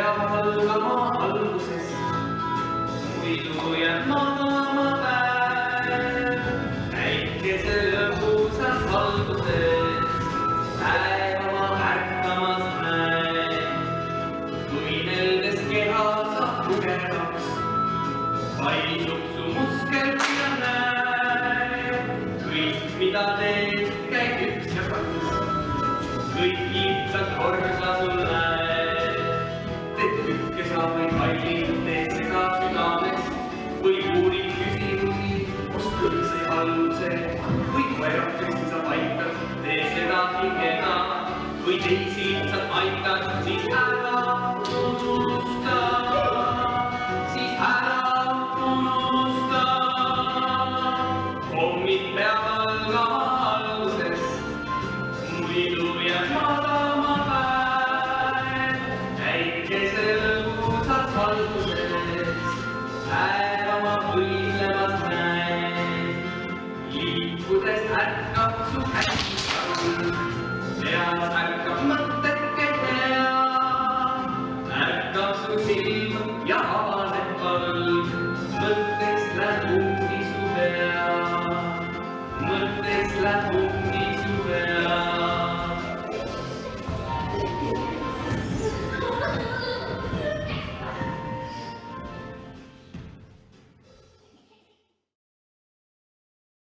peab algama algusest, muidu jääb magama päev. Päikese lõbusas valguses päeva ma ärkamas näen, tuineldes keha saab tugevaks, paisub su muskel ja näen. Kõik, mida teed, käib üks ja kaks, kõik lihtsalt korda sul näed. Teed tükke sa või kallid, teed seda südames või uurid küsimusi, kust kõik sai alguse. Või koerakesi sa paikad, tee seda hingena või teisi lihtsalt aitad, siis ära unusta, siis ära unusta. Hommik peab algama algusest, muidu jääb magama päev. Päikese